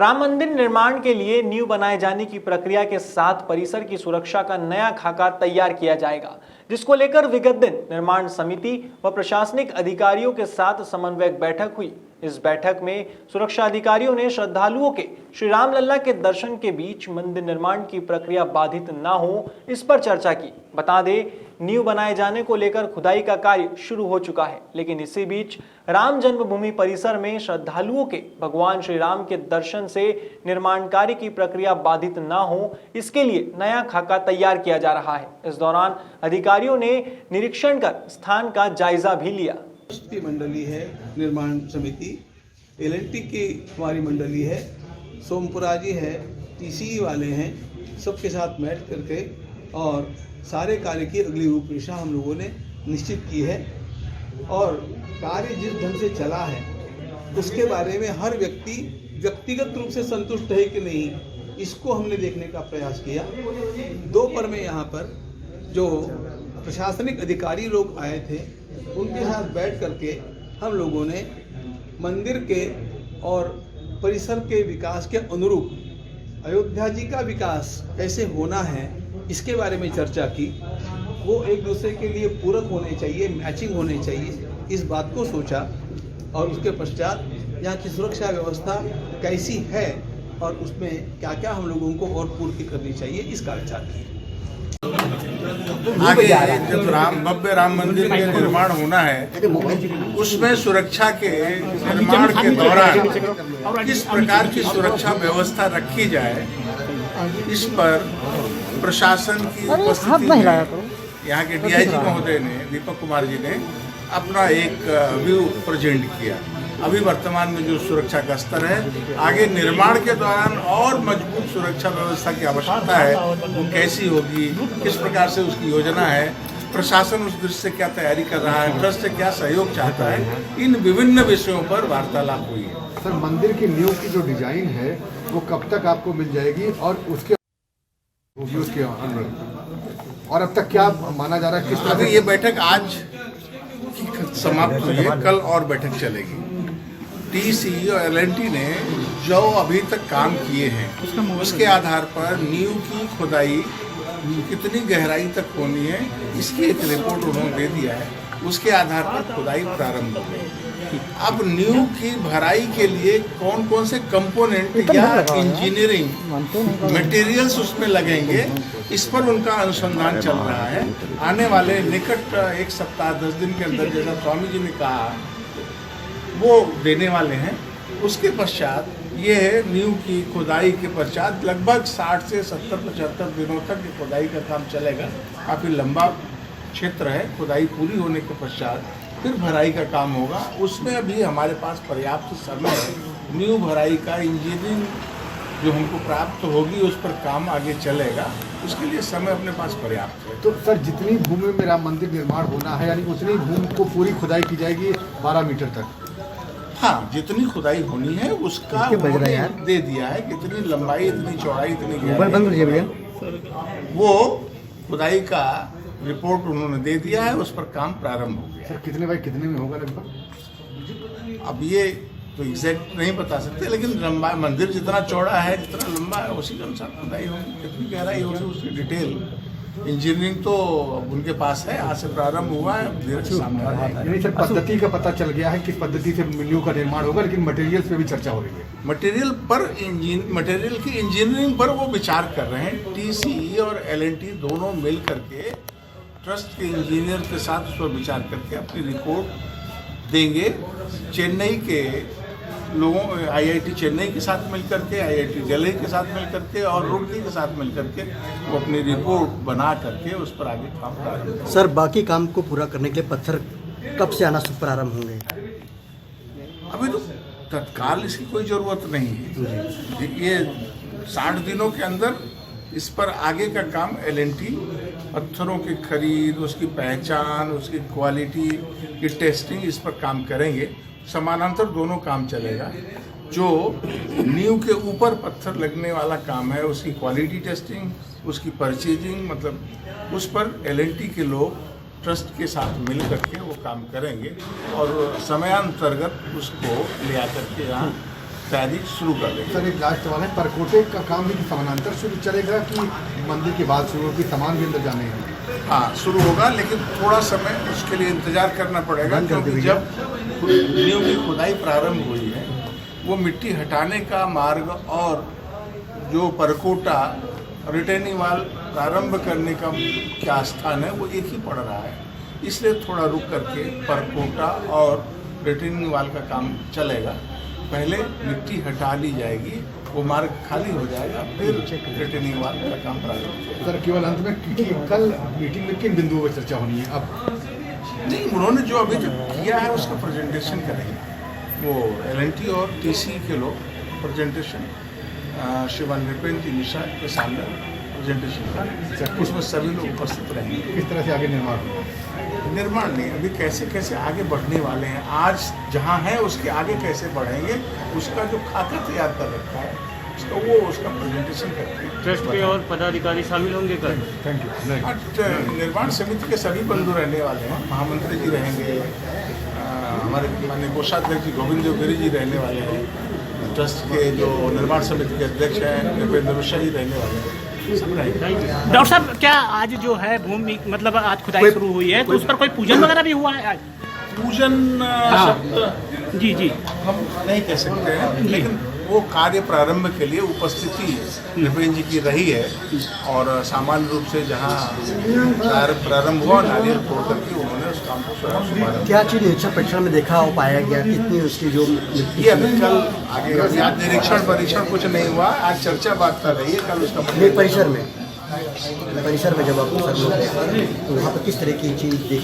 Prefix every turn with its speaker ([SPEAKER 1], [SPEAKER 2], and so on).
[SPEAKER 1] राम मंदिर निर्माण के लिए नींव बनाए जाने की प्रक्रिया के साथ परिसर की सुरक्षा का नया खाका तैयार किया जाएगा, जिसको लेकर विगत दिन निर्माण समिति व प्रशासनिक अधिकारियों के साथ समन्वय बैठक हुई। इस बैठक में सुरक्षा अधिकारियों ने श्रद्धालुओं के श्री राम लल्ला के दर्शन के बीच मंदिर निर्माण की प्रक्रिया बाधित न हो, इस पर चर्चा की। बता दें, नींव बनाए जाने को लेकर खुदाई का कार्य शुरू हो चुका है, लेकिन इसी बीच राम जन्मभूमि परिसर में श्रद्धालुओं के भगवान श्री राम के दर्शन से निर्माण कार्य की प्रक्रिया बाधित न हो, इसके लिए नया खाका तैयार किया जा रहा है। इस दौरान अधिकारियों ने निरीक्षण कर स्थान का जायजा भी लिया।
[SPEAKER 2] मंडली है, निर्माण समिति, एल&टी की हमारी मंडली है, सोमपुरा जी है, टीसीई वाले हैं, सबके साथ बैठ करके और सारे कार्य की अगली रूपरेखा हम लोगों ने निश्चित की है। और कार्य जिस ढंग से चला है उसके बारे में हर व्यक्ति व्यक्तिगत रूप से संतुष्ट है कि नहीं, इसको हमने देखने का प्रयास किया। दोपहर में यहाँ पर जो प्रशासनिक अधिकारी लोग आए थे उनके साथ बैठ करके हम लोगों ने मंदिर के और परिसर के विकास के अनुरूप अयोध्या जी का विकास कैसे होना है इसके बारे में चर्चा की। वो एक दूसरे के लिए पूरक होने चाहिए, मैचिंग होने चाहिए, इस बात को सोचा। और उसके पश्चात यहाँ की सुरक्षा व्यवस्था कैसी है और उसमें क्या क्या हम लोगों को और पूर्ति करनी चाहिए, इसका विचार किया।
[SPEAKER 3] आगे जब भव्य राम मंदिर के निर्माण होना है, उसमें सुरक्षा के निर्माण के दौरान किस प्रकार की सुरक्षा व्यवस्था रखी जाए, इस पर प्रशासन की उपस्थिति में यहाँ के डीआईजी महोदय ने, दीपक कुमार जी ने अपना एक व्यू प्रेजेंट किया। अभी वर्तमान में जो सुरक्षा का स्तर है, आगे निर्माण के दौरान और मजबूत सुरक्षा व्यवस्था की आवश्यकता है, वो कैसी होगी, किस प्रकार से उसकी योजना है, प्रशासन उस दृष्टि से क्या तैयारी कर रहा है, ट्रस्ट से क्या सहयोग चाहता है, इन विभिन्न विषयों पर वार्तालाप हुई है।
[SPEAKER 4] सर, मंदिर की नींव की जो डिजाइन है वो कब तक आपको मिल जाएगी और उसके और अब तक क्या माना जा रहा है, किस तरह?
[SPEAKER 3] ये बैठक आज समाप्त हुई है, कल और बैठक चलेगी। टीसीई और एल&टी ने जो अभी तक काम किए हैं उसके आधार पर नींव की खुदाई कितनी गहराई तक होनी है, इसकी एक रिपोर्ट उन्होंने दे दिया है। उसके आधार पर खुदाई प्रारंभ हो गई। अब नींव की भराई के लिए कौन कौन से कंपोनेंट या इंजीनियरिंग मटेरियल्स उसमें लगेंगे, इस पर उनका अनुसंधान चल रहा है। आने वाले निकट एक सप्ताह 10 दिन के अंदर, जैसा स्वामी जी ने कहा, वो देने वाले हैं। उसके पश्चात ये नींव की खुदाई के पश्चात लगभग 60 से 70-75 दिनों तक ये खुदाई का काम चलेगा। काफ़ी लंबा क्षेत्र है। खुदाई पूरी होने के पश्चात फिर भराई का काम होगा। उसमें अभी हमारे पास पर्याप्त समय है। नींव भराई का इंजीनियरिंग जो हमको प्राप्त होगी उस पर काम आगे चलेगा, उसके लिए समय अपने पास पर्याप्त है।
[SPEAKER 4] तो सर, जितनी भूमि में राम मंदिर निर्माण होना है, यानी उतनी भूमि को पूरी खुदाई की जाएगी 12 मीटर तक?
[SPEAKER 3] हाँ, जितनी खुदाई होनी है उसका उन्होंने दे दिया है, कितनी लंबाई, इतनी चौड़ाई, इतनी गहराई, वो खुदाई का रिपोर्ट उन्होंने दे दिया है। उस पर काम प्रारंभ हो गया।
[SPEAKER 4] सर, कितने बाई कितने में होगा लगभग?
[SPEAKER 3] अब ये तो एग्जैक्ट नहीं बता सकते, लेकिन लंबा मंदिर जितना चौड़ा है, जितना लंबा है, उसी के अनुसार खुदाई होगी। कितनी गहराई होगी उसकी डिटेल इंजीनियरिंग तो उनके पास है। आज से प्रारंभ हुआ है, धीरे से सामने आ जाएगा।
[SPEAKER 4] नहीं सर, पद्धति का पता चल गया है, किस पद्धति से नींव का निर्माण होगा, लेकिन मटेरियल्स पे भी चर्चा हो रही है। मटेरियल की इंजीनियरिंग पर वो विचार कर रहे हैं। टीसीई और एल&टी दोनों मिल करके ट्रस्ट के इंजीनियर के साथ उस पर विचार करके अपनी रिपोर्ट देंगे। चेन्नई के लोगों, आईआईटी चेन्नई के साथ मिल करके, आईआईटी दिल्ली के साथ मिल करके और रुड़की के साथ मिल करके वो अपनी रिपोर्ट बना करके उस पर आगे काम करेंगे।
[SPEAKER 5] सर, बाकी काम को पूरा करने के लिए पत्थर कब से आना प्रारंभ होंगे?
[SPEAKER 3] अभी तो तत्काल इसकी कोई ज़रूरत नहीं है। ये 60 दिनों के अंदर इस पर आगे का काम एल&टी पत्थरों की खरीद, उसकी पहचान, उसकी क्वालिटी की टेस्टिंग, इस पर काम करेंगे। समानांतर दोनों काम चलेगा। जो नींव के ऊपर पत्थर लगने वाला काम है, उसकी क्वालिटी टेस्टिंग, उसकी परचेजिंग, मतलब उस पर एल&टी के लोग ट्रस्ट के साथ मिल करके वो काम करेंगे और समयांतर्गत उसको ले आकर के यहाँ तैयारी शुरू कर देंगे।
[SPEAKER 4] सर एक लास्ट सवाल है, परकोटे का काम भी समानांतर शुरू चलेगा कि मंदिर के बाद शुरू होगी, सामान भी अंदर जाने हैं?
[SPEAKER 3] हाँ शुरू होगा, लेकिन थोड़ा समय उसके लिए इंतजार करना पड़ेगा, क्योंकि जब नींव की खुदाई प्रारंभ हुई है वो मिट्टी हटाने का मार्ग और जो परकोटा रिटेनिंग वाल प्रारंभ करने का क्या स्थान है वो एक ही पड़ रहा है, इसलिए थोड़ा रुक करके परकोटा और रिटेनिंग वाल का काम चलेगा। पहले मिट्टी हटा ली जाएगी, वो मार्ग खाली हो जाएगा, फिर रिटेनिंग वाल का काम प्रारंभ होगा।
[SPEAKER 4] सर केवल अंत में कि कल मीटिंग में किन बिंदुओं पर चर्चा होनी है? अब
[SPEAKER 3] नहीं, उन्होंने जो अभी तक किया है उसका प्रेजेंटेशन करेंगे, वो एलएनटी और टीसी के लोग प्रेजेंटेशन श्रीमान नृपेंद्र मिश्रा के सामने प्रेजेंटेशन करेंगे, उसमें सभी लोग उपस्थित रहेंगे।
[SPEAKER 4] किस तरह से आगे निर्माण होगा?
[SPEAKER 3] निर्माण नहीं, अभी कैसे कैसे आगे बढ़ने वाले हैं, आज जहां है उसके आगे कैसे बढ़ेंगे, उसका जो खाका तैयार कर रखा है उसका प्रेजेंटेशन करते हैं।
[SPEAKER 6] ट्रस्ट के और पदाधिकारी शामिल होंगे कल?
[SPEAKER 4] Thank you.
[SPEAKER 3] निर्माण समिति के सभी बंधु रहने वाले हैं, महामंत्री जी रहेंगे, हमारे माननीय कोषाध्यक्ष जी गोविंद देवगिरी जी रहने वाले हैं, ट्रस्ट के जो निर्माण समिति के अध्यक्ष हैं नृपेंद्र मिश्रा जी रहने वाले हैं, सब रहेंगे।
[SPEAKER 7] डॉक्टर साहब क्या आज जो है भूमि मतलब आज खुदाई शुरू हुई है तो उस पर कोई पूजन वगैरह भी हुआ है आज?
[SPEAKER 3] पूजन शब्द
[SPEAKER 7] जी जी
[SPEAKER 3] हम नहीं कह सकते हैं, लेकिन वो कार्य प्रारंभ के लिए उपस्थिति नृपेंद्र जी की रही है, और सामान्य रूप से जहाँ प्रारंभ हुआ नारियल तोड़ करके उन्होंने उस काम को शुभारंभ।
[SPEAKER 5] क्या चीज निरीक्षण परीक्षण में देखा हो पाया गया, कितनी उसकी जो
[SPEAKER 3] ये अभी कल आगे आज निरीक्षण परीक्षण कुछ नहीं हुआ, आज चर्चा बात रही है, कल उसका
[SPEAKER 5] परिसर में जब आप सब लोग गए तो वहाँ पर किस तरह की चीज देखी?